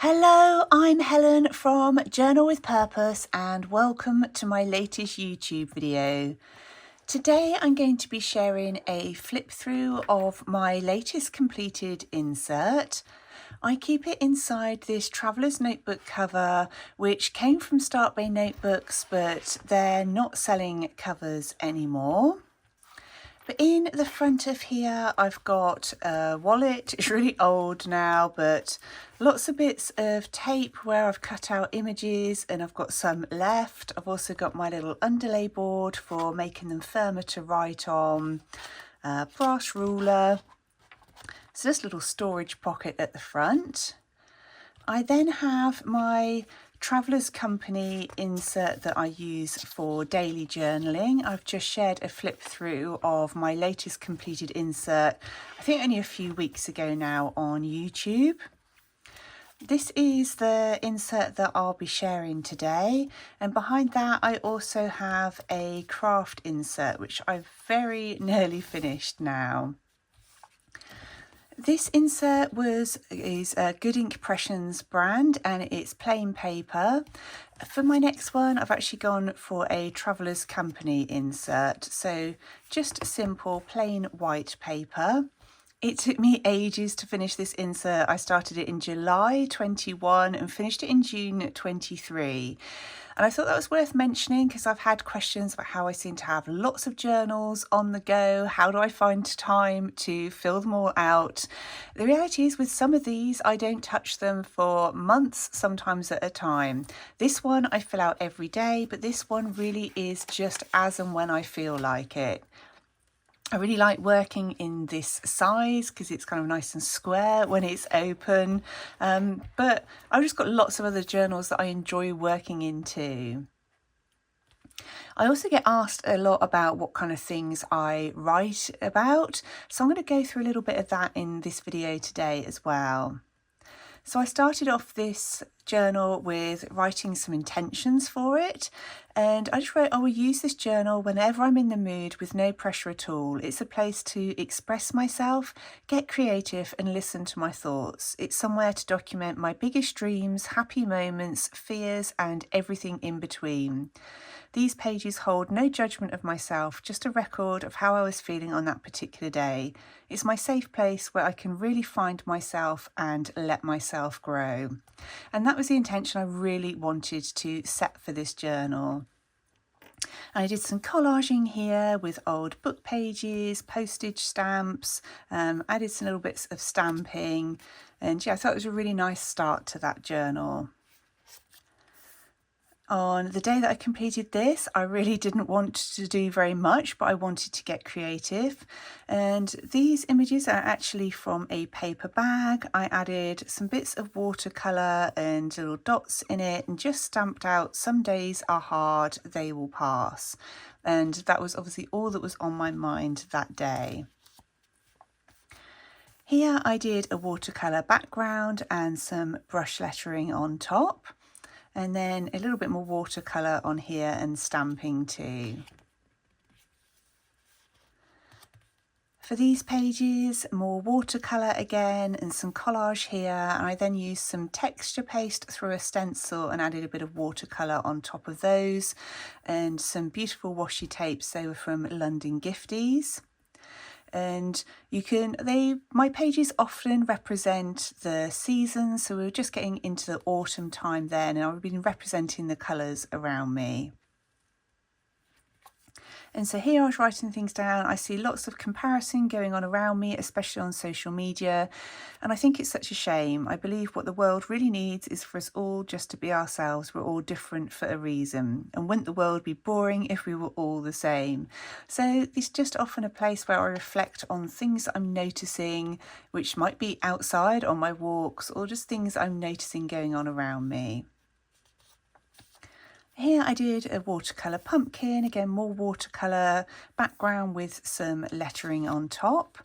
Hello, I'm Helen from Journal with Purpose and welcome to my latest YouTube video. Today I'm going to be sharing a flip through of my latest completed insert. I keep it inside this Traveller's Notebook cover, which came from Start Bay Notebooks, but they're not selling covers anymore. But in the front of here, I've got a wallet. It's really old now, but lots of bits of tape where I've cut out images and I've got some left. I've also got my little underlay board for making them firmer to write on, a brass ruler. So this little storage pocket at the front. I then have my Traveller's Company insert that I use for daily journaling. I've just shared a flip through of my latest completed insert, I think only a few weeks ago now, on YouTube. This is the insert that I'll be sharing today, and behind that I also have a craft insert which I've very nearly finished now. This insert is a Good Ink Impressions brand and it's plain paper. For my next one, I've actually gone for a Traveller's Company insert, so just simple plain white paper. It took me ages to finish this insert. I started it in July 21 and finished it in June 23. And I thought that was worth mentioning because I've had questions about how I seem to have lots of journals on the go. How do I find time to fill them all out? The reality is with some of these, I don't touch them for months, sometimes at a time. This one I fill out every day, but this one really is just as and when I feel like it. I really like working in this size because it's kind of nice and square when it's open, but I've just got lots of other journals that I enjoy working into. I also get asked a lot about what kind of things I write about, so I'm going to go through a little bit of that in this video today as well. So I started off this journal with writing some intentions for it, and I just wrote, I will use this journal whenever I'm in the mood with no pressure at all. It's a place to express myself, get creative and listen to my thoughts. It's somewhere to document my biggest dreams, happy moments, fears and everything in between. These pages hold no judgment of myself, just a record of how I was feeling on that particular day. It's my safe place where I can really find myself and let myself grow. And that was the intention I really wanted to set for this journal. And I did some collaging here with old book pages, postage stamps, added some little bits of stamping, and yeah, I thought it was a really nice start to that journal. On the day that I completed this, I really didn't want to do very much, but I wanted to get creative. And these images are actually from a paper bag. I added some bits of watercolour and little dots in it and just stamped out, some days are hard, they will pass. And that was obviously all that was on my mind that day. Here I did a watercolour background and some brush lettering on top. And then a little bit more watercolour on here and stamping too. For these pages, more watercolour again and some collage here, and I then used some texture paste through a stencil and added a bit of watercolour on top of those, and some beautiful washi tapes. They were from London Gifties. And my pages often represent the seasons, so we were just getting into the autumn time then, and I've been representing the colours around me. And so here I was writing things down. I see lots of comparison going on around me, especially on social media. And I think it's such a shame. I believe what the world really needs is for us all just to be ourselves. We're all different for a reason. And wouldn't the world be boring if we were all the same? So it's just often a place where I reflect on things I'm noticing, which might be outside on my walks or just things I'm noticing going on around me. Here I did a watercolour pumpkin, again more watercolour background with some lettering on top.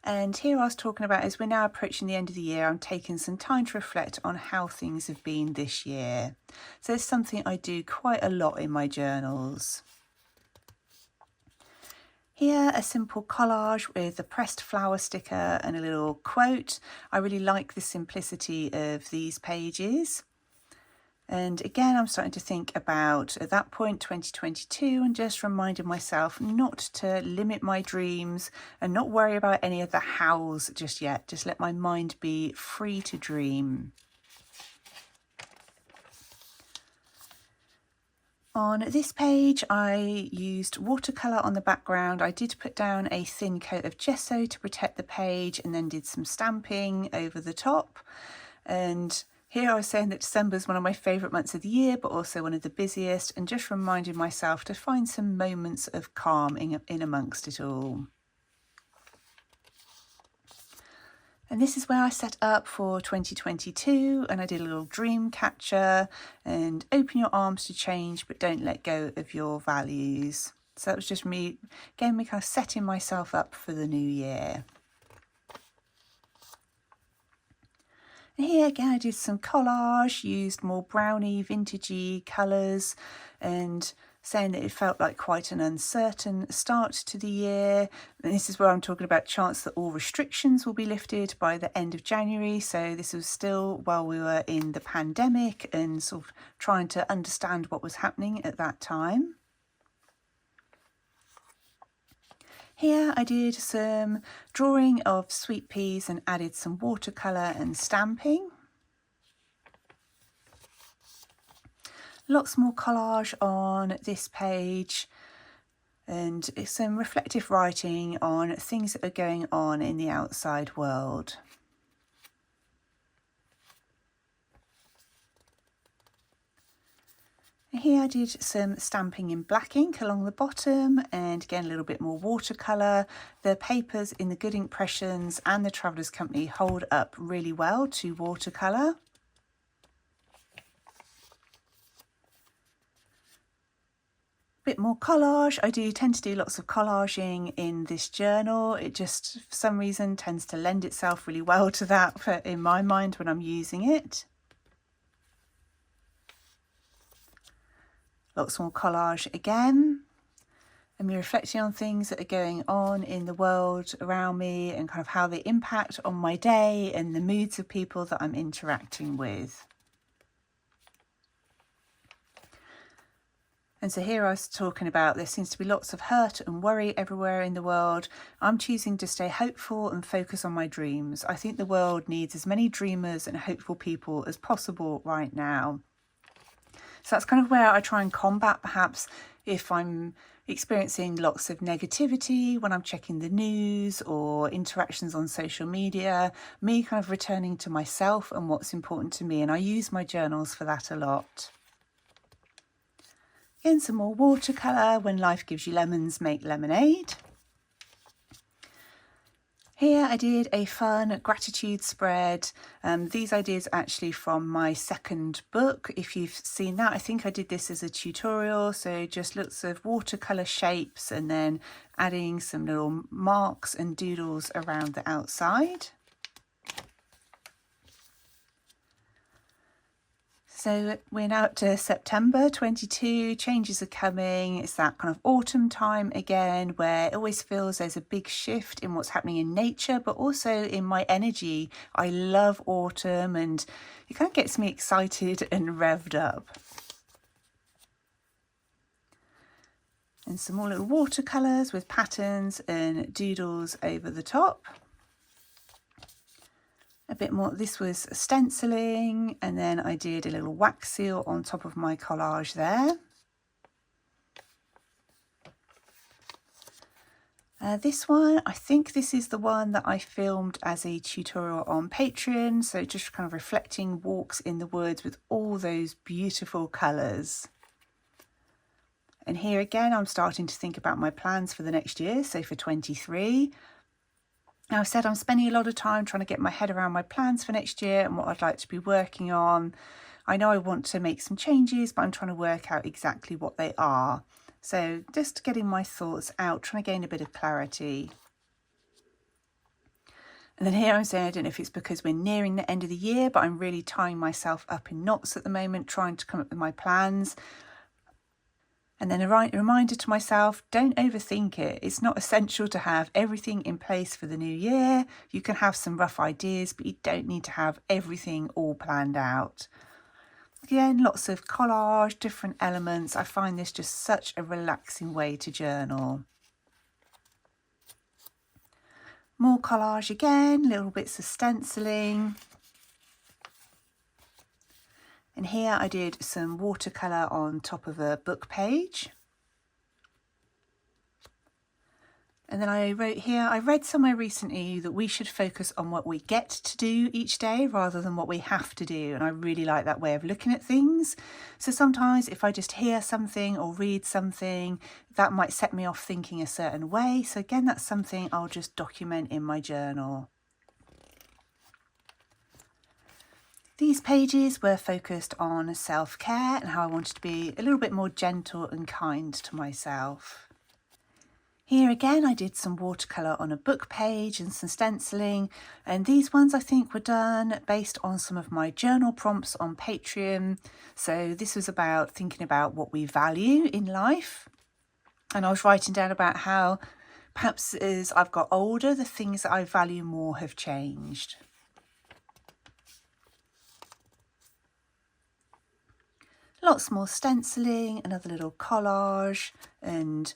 And here I was talking about, as we're now approaching the end of the year, I'm taking some time to reflect on how things have been this year. So it's something I do quite a lot in my journals. Here, a simple collage with a pressed flower sticker and a little quote. I really like the simplicity of these pages. And again, I'm starting to think about, at that point, 2022, and just reminding myself not to limit my dreams and not worry about any of the hows just yet. Just let my mind be free to dream. On this page, I used watercolour on the background. I did put down a thin coat of gesso to protect the page and then did some stamping over the top. And here I was saying that December is one of my favourite months of the year, but also one of the busiest, and just reminding myself to find some moments of calm in amongst it all. And this is where I set up for 2022, and I did a little dream catcher and open your arms to change, but don't let go of your values. So that was just me, again, me kind of setting myself up for the new year. And here again, I did some collage, used more browny, vintagey colours, and saying that it felt like quite an uncertain start to the year. And this is where I'm talking about chance that all restrictions will be lifted by the end of January. So this was still while we were in the pandemic and sort of trying to understand what was happening at that time. Here I did some drawing of sweet peas and added some watercolour and stamping. Lots more collage on this page and some reflective writing on things that are going on in the outside world. Here I did some stamping in black ink along the bottom, and again a little bit more watercolour. The papers in the Good Impressions and the Travellers Company hold up really well to watercolour. Bit more collage. I do tend to do lots of collaging in this journal. It just, for some reason, tends to lend itself really well to that in my mind when I'm using it. Lots more collage again. And me reflecting on things that are going on in the world around me and kind of how they impact on my day and the moods of people that I'm interacting with. And so here I was talking about there seems to be lots of hurt and worry everywhere in the world. I'm choosing to stay hopeful and focus on my dreams. I think the world needs as many dreamers and hopeful people as possible right now. So that's kind of where I try and combat perhaps if I'm experiencing lots of negativity when I'm checking the news or interactions on social media, me kind of returning to myself and what's important to me. And I use my journals for that a lot. Again, some more watercolour. When life gives you lemons, make lemonade. Here I did a fun gratitude spread. These ideas are actually from my second book. If you've seen that, I think I did this as a tutorial. So just lots of watercolour shapes and then adding some little marks and doodles around the outside. So we're now up to September 22, changes are coming. It's that kind of autumn time again, where it always feels there's a big shift in what's happening in nature, but also in my energy. I love autumn and it kind of gets me excited and revved up. And some more little watercolours with patterns and doodles over the top. A bit more, this was stenciling, and then I did a little wax seal on top of my collage there. This one, I think this is the one that I filmed as a tutorial on Patreon, so just kind of reflecting walks in the woods with all those beautiful colours. And here again, I'm starting to think about my plans for the next year, so for 23. Now, I said I'm spending a lot of time trying to get my head around my plans for next year and what I'd like to be working on. I know I want to make some changes, but I'm trying to work out exactly what they are. So just getting my thoughts out, trying to gain a bit of clarity. And then here I'm saying, I don't know if it's because we're nearing the end of the year, but I'm really tying myself up in knots at the moment, trying to come up with my plans. And then a reminder to myself, don't overthink it. It's not essential to have everything in place for the new year. You can have some rough ideas, but you don't need to have everything all planned out. Again, lots of collage, different elements. I find this just such a relaxing way to journal. More collage again, little bits of stenciling. And here I did some watercolour on top of a book page. And then I wrote here, I read somewhere recently that we should focus on what we get to do each day rather than what we have to do. And I really like that way of looking at things. So sometimes if I just hear something or read something, that might set me off thinking a certain way. So again, that's something I'll just document in my journal. These pages were focused on self-care and how I wanted to be a little bit more gentle and kind to myself. Here again, I did some watercolour on a book page and some stenciling, and these ones I think were done based on some of my journal prompts on Patreon. So this was about thinking about what we value in life. And I was writing down about how perhaps as I've got older, the things that I value more have changed. Lots more stenciling, another little collage, and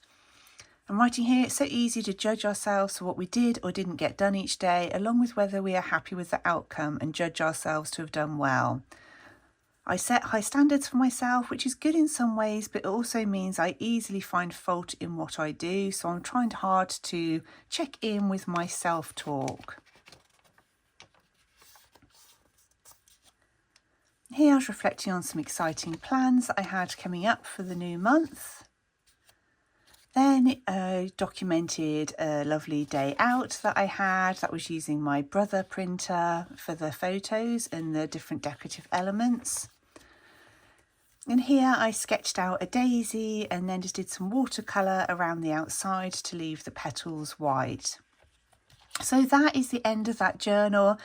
I'm writing here, it's so easy to judge ourselves for what we did or didn't get done each day, along with whether we are happy with the outcome and judge ourselves to have done well. I set high standards for myself, which is good in some ways, but it also means I easily find fault in what I do. So I'm trying hard to check in with my self-talk. Here I was reflecting on some exciting plans that I had coming up for the new month. Then I documented a lovely day out that I had that was using my Brother printer for the photos and the different decorative elements. And here I sketched out a daisy and then just did some watercolour around the outside to leave the petals white. So that is the end of that journal.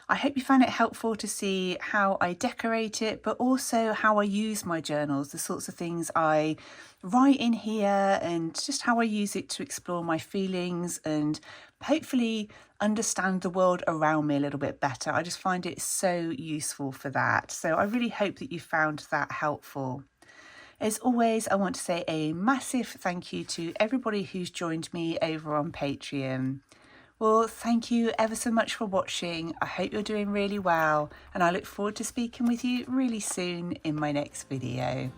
I hope you found it helpful to see how I decorate it, but also how I use my journals, the sorts of things I write in here and just how I use it to explore my feelings and hopefully understand the world around me a little bit better. I just find it so useful for that. So I really hope that you found that helpful. As always, I want to say a massive thank you to everybody who's joined me over on Patreon. Well, thank you ever so much for watching. I hope you're doing really well, and I look forward to speaking with you really soon in my next video.